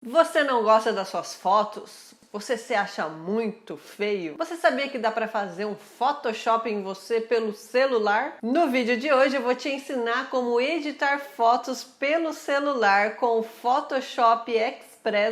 Você não gosta das suas fotos? Você se acha muito feio? Você sabia que dá para fazer um Photoshop em você pelo celular? No vídeo de hoje eu vou te ensinar como editar fotos pelo celular com o Photoshop Express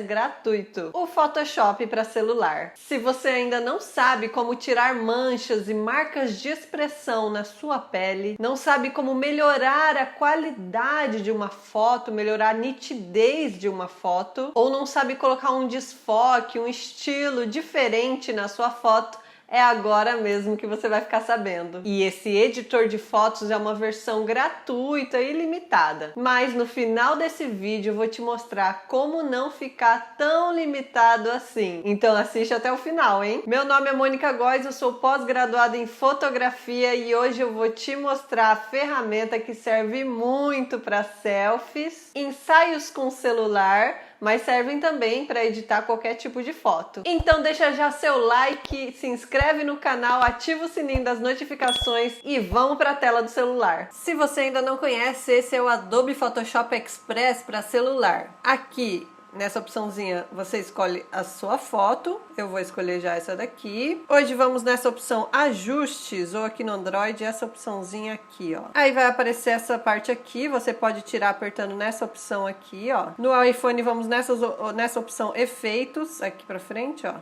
gratuito, o Photoshop para celular. Se você ainda não sabe como tirar manchas e marcas de expressão na sua pele, não sabe como melhorar a qualidade de uma foto, melhorar a nitidez de uma foto, ou não sabe colocar um desfoque, um estilo diferente na sua foto, é agora mesmo que você vai ficar sabendo. E esse editor de fotos é uma versão gratuita e limitada. Mas no final desse vídeo eu vou te mostrar como não ficar tão limitado assim. Então assiste até o final, hein? Meu nome é Mônica Góes, eu sou pós-graduada em fotografia e hoje eu vou te mostrar a ferramenta que serve muito para selfies, ensaios com celular, mas servem também para editar qualquer tipo de foto. Então deixa já seu like, se inscreve no canal, ativa o sininho das notificações e vamos para a tela do celular. Se você ainda não conhece, esse é o Adobe Photoshop Express para celular. Aqui nessa opçãozinha você escolhe a sua foto, eu vou escolher já essa daqui. Hoje vamos nessa opção ajustes, ou aqui no Android essa opçãozinha aqui, ó. Aí vai aparecer essa parte aqui, você pode tirar apertando nessa opção aqui, ó. No iPhone vamos nessa opção efeitos, aqui pra frente, ó.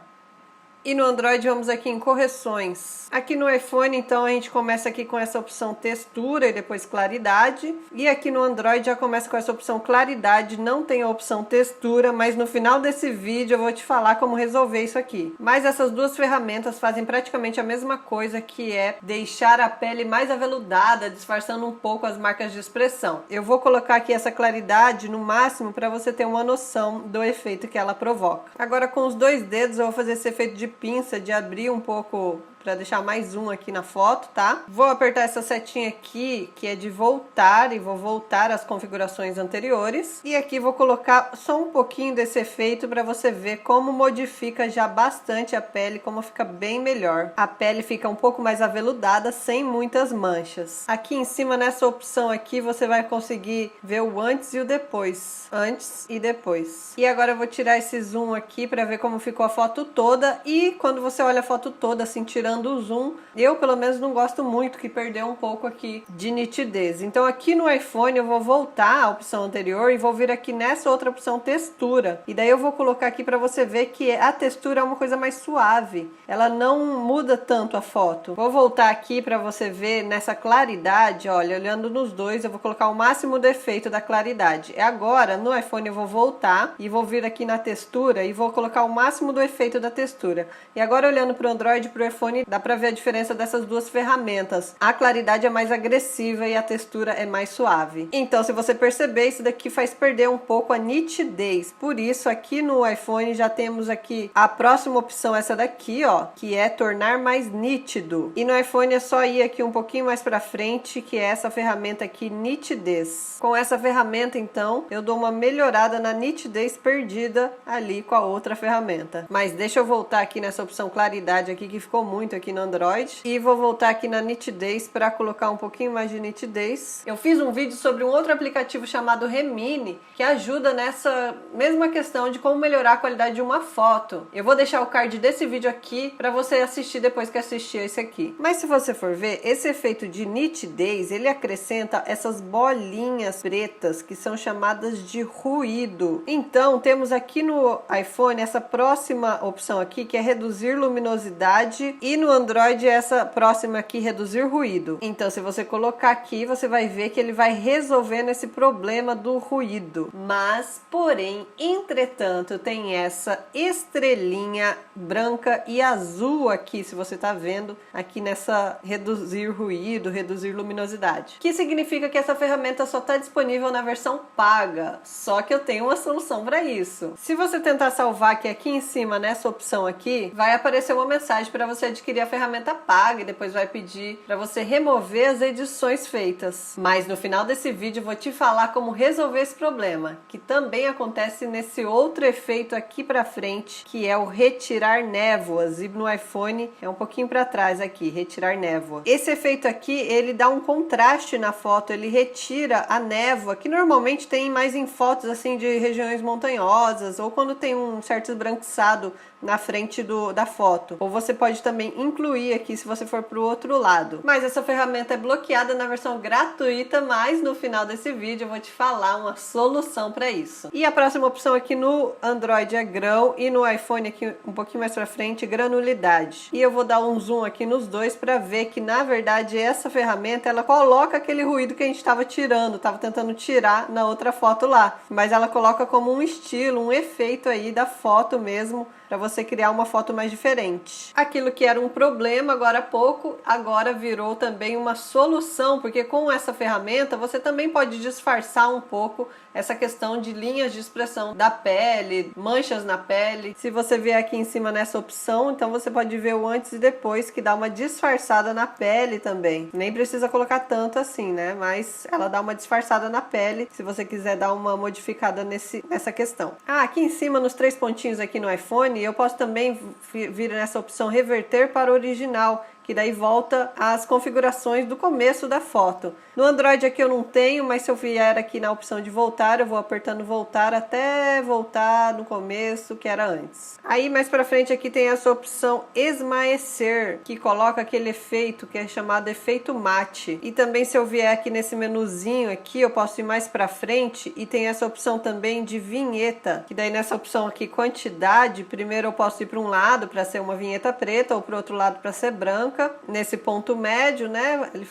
E no Android vamos aqui em correções. Aqui no iPhone, então, a gente começa aqui com essa opção textura e depois claridade. E aqui no Android já começa com essa opção claridade, não tem a opção textura, mas no final desse vídeo eu vou te falar como resolver isso aqui. Mas essas duas ferramentas fazem praticamente a mesma coisa, que é deixar a pele mais aveludada, disfarçando um pouco as marcas de expressão. Eu vou colocar aqui essa claridade no máximo para você ter uma noção do efeito que ela provoca. Agora com os dois dedos eu vou fazer esse efeito de pinça, de abrir um pouco para deixar mais um aqui na foto, tá? Vou apertar essa setinha aqui, que é de voltar, e vou voltar às configurações anteriores. E aqui vou colocar só um pouquinho desse efeito para você ver como modifica já bastante a pele, como fica bem melhor. A pele fica um pouco mais aveludada, sem muitas manchas. Aqui em cima, nessa opção aqui, você vai conseguir ver o antes e o depois. Antes e depois. E agora eu vou tirar esse zoom aqui para ver como ficou a foto toda. E quando você olha a foto toda, assim, tirando o zoom, eu pelo menos não gosto muito, que perdeu um pouco aqui de nitidez. Então aqui no iPhone eu vou voltar à opção anterior e vou vir aqui nessa outra opção textura, e daí eu vou colocar aqui para você ver que a textura é uma coisa mais suave, ela não muda tanto a foto. Vou voltar aqui para você ver nessa claridade, olha, olhando nos dois eu vou colocar o máximo do efeito da claridade. Agora no iPhone eu vou voltar e vou vir aqui na textura e vou colocar o máximo do efeito da textura. E agora olhando para o Android e para o iPhone, dá pra ver a diferença dessas duas ferramentas. A claridade é mais agressiva e a textura é mais suave. Então, se você perceber, isso daqui faz perder um pouco a nitidez. Por isso, aqui no iPhone já temos aqui a próxima opção, essa daqui, ó, que é tornar mais nítido. E no iPhone é só ir aqui um pouquinho mais pra frente, que é essa ferramenta aqui, nitidez. Com essa ferramenta, então, eu dou uma melhorada na nitidez perdida ali com a outra ferramenta. Mas deixa eu voltar aqui nessa opção claridade aqui, que ficou muito aqui no Android, e vou voltar aqui na nitidez para colocar um pouquinho mais de nitidez. Eu fiz um vídeo sobre um outro aplicativo chamado Remini, que ajuda nessa mesma questão de como melhorar a qualidade de uma foto. Eu vou deixar o card desse vídeo aqui para você assistir depois que assistir esse aqui. Mas se você for ver, esse efeito de nitidez, ele acrescenta essas bolinhas pretas que são chamadas de ruído. Então, temos aqui no iPhone essa próxima opção aqui, que é reduzir luminosidade, e no Android essa próxima aqui, reduzir ruído. Então, se você colocar aqui, você vai ver que ele vai resolvendo esse problema do ruído. Mas, porém, entretanto, tem essa estrelinha branca e azul aqui, se você tá vendo, aqui nessa reduzir ruído, reduzir luminosidade. Que significa que essa ferramenta só tá disponível na versão paga. Só que eu tenho uma solução para isso. Se você tentar salvar aqui em cima, nessa opção aqui, vai aparecer uma mensagem para você adquirir adquirir a ferramenta paga e depois vai pedir para você remover as edições feitas. Mas no final desse vídeo eu vou te falar como resolver esse problema, que também acontece nesse outro efeito aqui para frente, que é o retirar névoas. E no iPhone é um pouquinho para trás aqui, retirar névoa. Esse efeito aqui, ele dá um contraste na foto, ele retira a névoa, que normalmente tem mais em fotos assim de regiões montanhosas ou quando tem um certo esbranquiçado na frente da foto. Ou você pode também incluir aqui se você for para o outro lado. Mas essa ferramenta é bloqueada na versão gratuita, mas no final desse vídeo eu vou te falar uma solução para isso. E a próxima opção aqui no Android é grão e no iPhone aqui um pouquinho mais para frente granulidade. E eu vou dar um zoom aqui nos dois para ver que na verdade essa ferramenta ela coloca aquele ruído que a gente estava tirando, estava tentando tirar na outra foto lá. Mas ela coloca como um estilo, um efeito aí da foto mesmo, para você criar uma foto mais diferente. Aquilo que era um problema agora há pouco, agora virou também uma solução, porque com essa ferramenta você também pode disfarçar um pouco essa questão de linhas de expressão da pele, manchas na pele. Se você vier aqui em cima nessa opção, então você pode ver o antes e depois, que dá uma disfarçada na pele também. Nem precisa colocar tanto assim, né? Mas ela dá uma disfarçada na pele, se você quiser dar uma modificada nessa questão. Aqui em cima, nos 3 pontinhos aqui no iPhone, eu posso também vir nessa opção reverter para o original, que daí volta às configurações do começo da foto. No Android aqui eu não tenho, mas se eu vier aqui na opção de voltar, eu vou apertando voltar até voltar no começo, que era antes. Aí mais pra frente aqui tem essa opção esmaecer, que coloca aquele efeito que é chamado efeito mate. E também se eu vier aqui nesse menuzinho aqui, eu posso ir mais pra frente e tem essa opção também de vinheta, que daí nessa opção aqui quantidade, primeiro eu posso ir para um lado para ser uma vinheta preta ou para o outro lado para ser branca. Nesse ponto médio, né, ele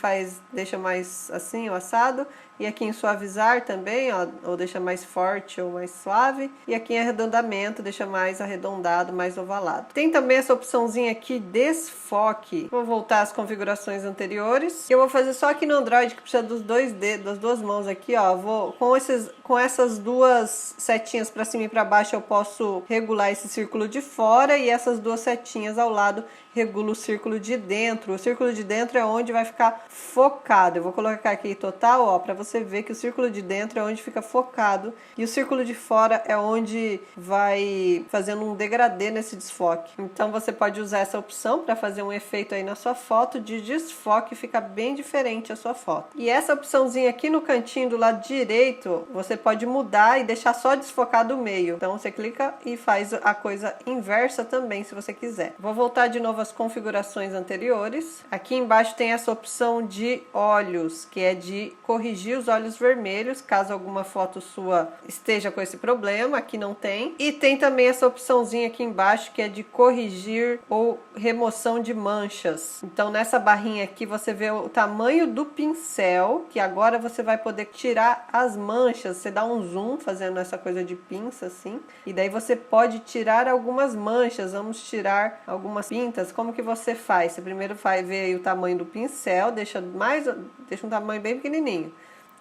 deixa mais assim, o assado, e aqui em suavizar também, ó, ou deixa mais forte ou mais suave, e aqui em arredondamento deixa mais arredondado, mais ovalado. Tem também essa opçãozinha aqui, desfoque. Vou voltar às configurações anteriores, eu vou fazer só aqui no Android, que precisa dos 2 dedos, das 2 mãos aqui, ó, vou com essas 2 setinhas para cima e para baixo eu posso regular esse círculo de fora, e essas 2 setinhas ao lado regula o círculo de dentro. O círculo de dentro é onde vai ficar focado. Eu vou colocar aqui total, ó, para você ver que o círculo de dentro é onde fica focado e o círculo de fora é onde vai fazendo um degradê nesse desfoque. Então você pode usar essa opção para fazer um efeito aí na sua foto de desfoque, fica bem diferente a sua foto. E essa opçãozinha aqui no cantinho do lado direito, você pode mudar e deixar só desfocado o meio. Então você clica e faz a coisa inversa também, se você quiser. Vou voltar de novo as configurações anteriores. Aqui embaixo tem essa opção de olhos, que é de corrigir os olhos vermelhos, caso alguma foto sua esteja com esse problema. Aqui não tem. E tem também essa opçãozinha aqui embaixo, que é de corrigir ou remoção de manchas. Então nessa barrinha aqui você vê o tamanho do pincel, que agora você vai poder tirar as manchas. Você dá um zoom fazendo essa coisa de pinça assim, e daí você pode tirar algumas manchas. Vamos tirar algumas pintas. Como que você faz? Você primeiro vai ver aí o tamanho do pincel, deixa um tamanho bem pequenininho,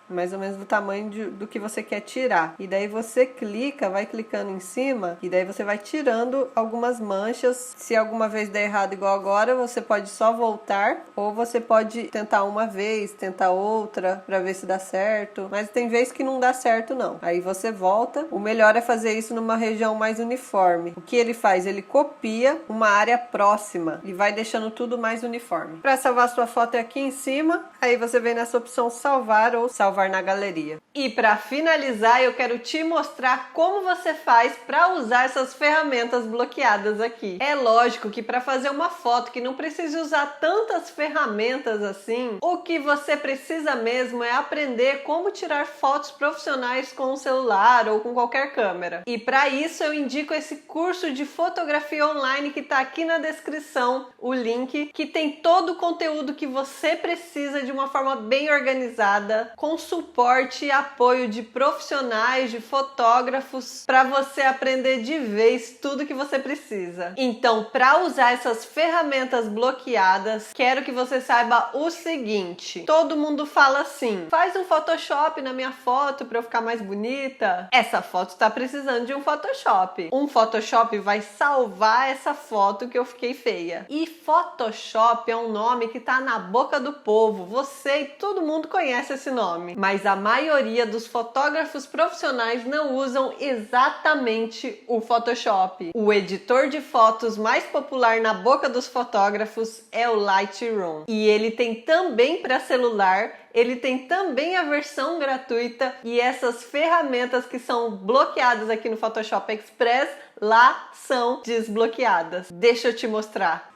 mais ou menos do tamanho do que você quer tirar. E daí você clica, vai clicando em cima, e daí você vai tirando algumas manchas. Se alguma vez der errado igual agora, você pode só voltar, ou você pode tentar uma vez, tentar outra, pra ver se dá certo. Mas tem vezes que não dá certo não. Aí você volta. O melhor é fazer isso numa região mais uniforme. O que ele faz? Ele copia uma área próxima e vai deixando tudo mais uniforme. Para salvar sua foto é aqui em cima, aí você vem nessa opção salvar ou salvar na galeria. E para finalizar, eu quero te mostrar como você faz para usar essas ferramentas bloqueadas aqui. É lógico que para fazer uma foto que não precisa usar tantas ferramentas assim, o que você precisa mesmo é aprender como tirar fotos profissionais com o celular ou com qualquer câmera. E para isso eu indico esse curso de fotografia online que está aqui na descrição, o link, que tem todo o conteúdo que você precisa de uma forma bem organizada, com suporte e apoio de profissionais, de fotógrafos, para você aprender de vez tudo que você precisa. Então, para usar essas ferramentas bloqueadas, quero que você saiba o seguinte: todo mundo fala assim, faz um Photoshop na minha foto para eu ficar mais bonita. Essa foto está precisando de um Photoshop. Um Photoshop vai salvar essa foto que eu fiquei feia. E Photoshop é um nome que tá na boca do povo. Você e todo mundo conhece esse nome. Mas a maioria dos fotógrafos profissionais não usam exatamente o Photoshop. O editor de fotos mais popular na boca dos fotógrafos é o Lightroom. E ele tem também para celular, ele tem também a versão gratuita, e essas ferramentas que são bloqueadas aqui no Photoshop Express, lá são desbloqueadas. Deixa eu te mostrar.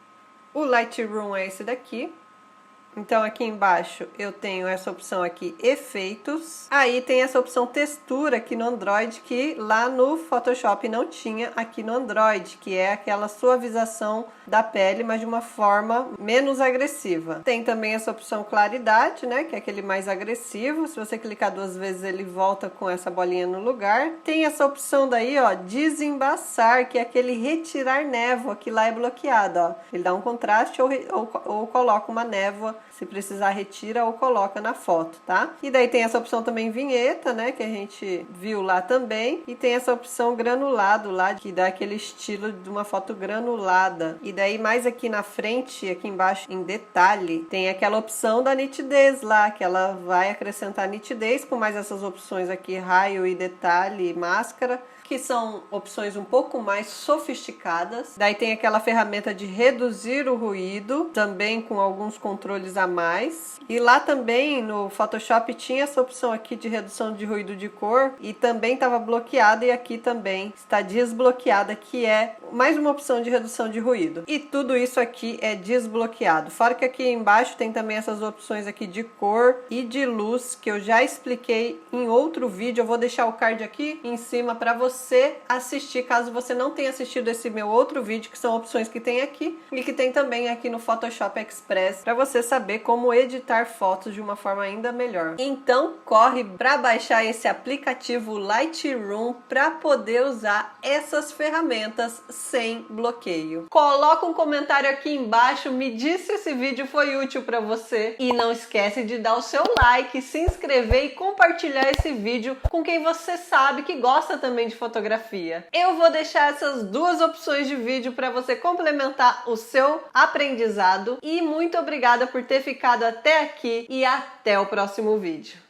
O Lightroom é esse daqui. Então aqui embaixo eu tenho essa opção aqui, efeitos. Aí tem essa opção textura aqui no Android, que lá no Photoshop não tinha aqui no Android, que é aquela suavização da pele, mas de uma forma menos agressiva. Tem também essa opção claridade, né, que é aquele mais agressivo. Se você clicar 2 vezes ele volta com essa bolinha no lugar. Tem essa opção daí, ó, desembaçar, que é aquele retirar névoa, que lá é bloqueado, ó. Ele dá um contraste ou coloca uma névoa. Se precisar, retira ou coloca na foto, tá? E daí tem essa opção também vinheta, né? Que a gente viu lá também. E tem essa opção granulado lá, que dá aquele estilo de uma foto granulada. E daí mais aqui na frente, aqui embaixo, em detalhe, tem aquela opção da nitidez lá, que ela vai acrescentar nitidez com mais essas opções aqui, raio e detalhe e máscara, que são opções um pouco mais sofisticadas. Daí tem aquela ferramenta de reduzir o ruído, também com alguns controles a mais. E lá também no Photoshop tinha essa opção aqui de redução de ruído de cor, e também estava bloqueada, e aqui também está desbloqueada, que é mais uma opção de redução de ruído. E tudo isso aqui é desbloqueado. Fora que aqui embaixo tem também essas opções aqui de cor e de luz, que eu já expliquei em outro vídeo. Eu vou deixar o card aqui em cima para você assistir, caso você não tenha assistido esse meu outro vídeo, que são opções que tem aqui e que tem também aqui no Photoshop Express, para você saber como editar fotos de uma forma ainda melhor. Então corre para baixar esse aplicativo Lightroom para poder usar essas ferramentas sem bloqueio. Coloca um comentário aqui embaixo, me diz se esse vídeo foi útil para você, e não esquece de dar o seu like, se inscrever e compartilhar esse vídeo com quem você sabe que gosta também de fotografia. Eu vou deixar essas 2 opções de vídeo para você complementar o seu aprendizado, e muito obrigada por ter ficado até aqui, e até o próximo vídeo.